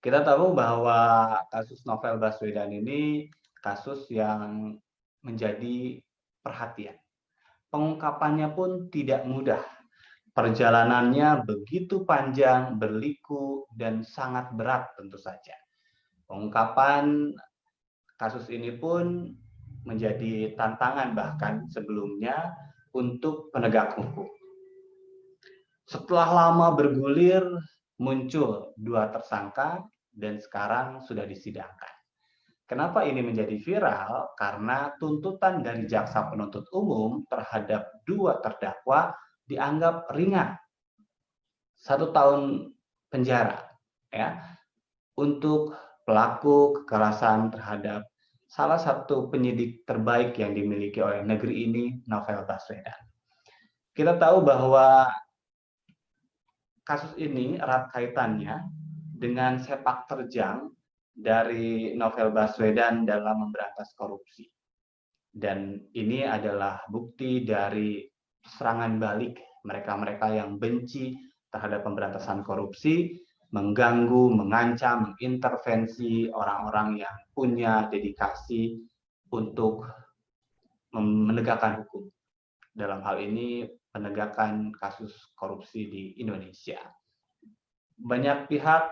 Kita tahu bahwa kasus Novel Baswedan ini kasus yang menjadi perhatian. Pengungkapannya pun tidak mudah. Perjalanannya begitu panjang, berliku, dan sangat berat tentu saja. Pengungkapan kasus ini pun menjadi tantangan bahkan sebelumnya untuk penegak hukum. Setelah lama bergulir, muncul 2 tersangka dan sekarang sudah disidangkan. Kenapa ini menjadi viral? Karena tuntutan dari jaksa penuntut umum terhadap 2 terdakwa dianggap ringan, 1 tahun penjara, ya, untuk pelaku kekerasan terhadap salah satu penyidik terbaik yang dimiliki oleh negeri ini, Novel Baswedan. Kita tahu bahwa kasus ini erat kaitannya dengan sepak terjang dari Novel Baswedan dalam memberantas korupsi. Dan ini adalah bukti dari serangan balik mereka-mereka yang benci terhadap pemberantasan korupsi, mengganggu, mengancam, mengintervensi orang-orang yang punya dedikasi untuk menegakkan hukum. Dalam hal ini penegakan kasus korupsi di Indonesia. Banyak pihak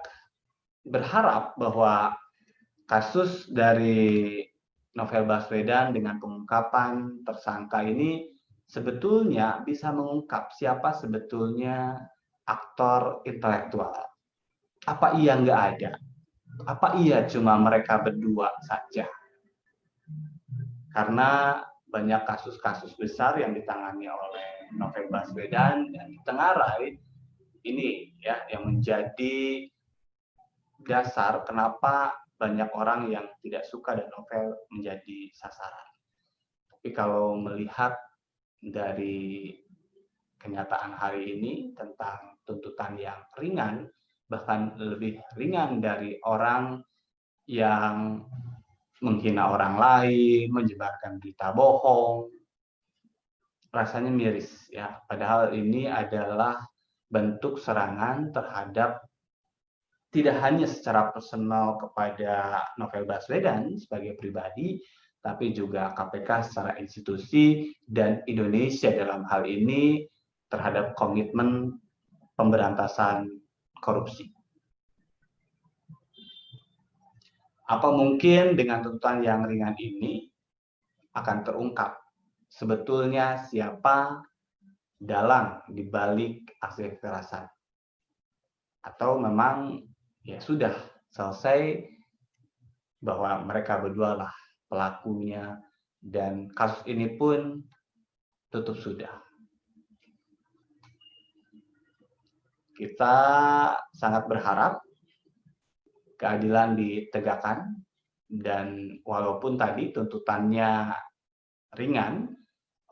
berharap bahwa kasus dari Novel Baswedan dengan pengungkapan tersangka ini sebetulnya bisa mengungkap siapa sebetulnya aktor intelektual. Apa iya nggak ada? Apa iya cuma mereka berdua saja? Karena banyak kasus-kasus besar yang ditangani oleh Novel Baswedan dan ditengarai ini ya yang menjadi dasar kenapa banyak orang yang tidak suka dan Novel menjadi sasaran. Tapi kalau melihat dari kenyataan hari ini tentang tuntutan yang ringan, bahkan lebih ringan dari orang yang menghina orang lain, menyebarkan berita bohong, rasanya miris ya. Padahal ini adalah bentuk serangan terhadap tidak hanya secara personal kepada Novel Baswedan sebagai pribadi, tapi juga KPK secara institusi dan Indonesia dalam hal ini terhadap komitmen pemberantasan korupsi. Apa mungkin dengan tuntutan yang ringan ini akan terungkap sebetulnya siapa dalang di balik aksi kekerasan? Atau memang ya sudah selesai bahwa mereka berdua lah pelakunya dan kasus ini pun tutup sudah. Kita sangat berharap keadilan ditegakkan dan walaupun tadi tuntutannya ringan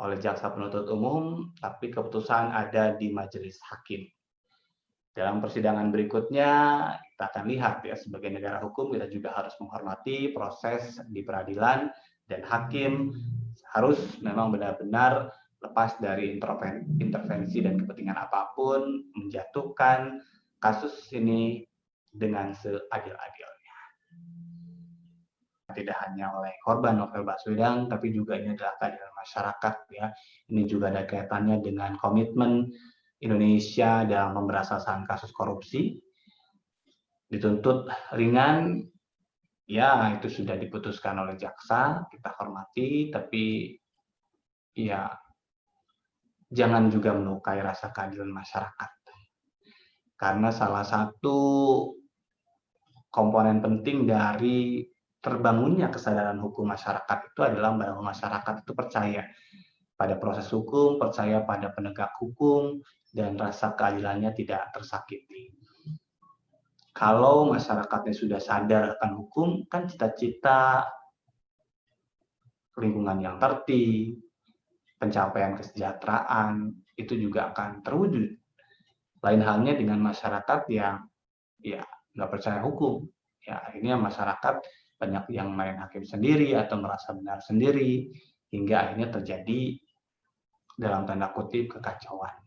oleh jaksa penuntut umum, tapi keputusan ada di majelis hakim. Dalam persidangan berikutnya, kita akan lihat ya, sebagai negara hukum kita juga harus menghormati proses di peradilan dan hakim harus memang benar-benar lepas dari intervensi dan kepentingan apapun, menjatuhkan kasus ini dengan seadil-adilnya. Tidak hanya oleh korban Novel Baswedan, tapi juga ini adalah keadilan masyarakat ya. Ini juga ada kaitannya dengan komitmen Indonesia dalam pemberantasan kasus korupsi. Dituntut ringan, ya itu sudah diputuskan oleh jaksa, kita hormati, tapi ya jangan juga melukai rasa keadilan masyarakat. Karena salah satu komponen penting dari terbangunnya kesadaran hukum masyarakat itu adalah bahwa masyarakat itu percaya pada proses hukum, percaya pada penegak hukum, dan rasa keadilannya tidak tersakiti. Kalau masyarakatnya sudah sadar akan hukum, kan cita-cita lingkungan yang tertib, pencapaian kesejahteraan, itu juga akan terwujud. Lain halnya dengan masyarakat yang ya nggak percaya hukum. Ya akhirnya masyarakat banyak yang main hakim sendiri atau merasa benar sendiri, hingga akhirnya terjadi dalam tanda kutip kekacauan.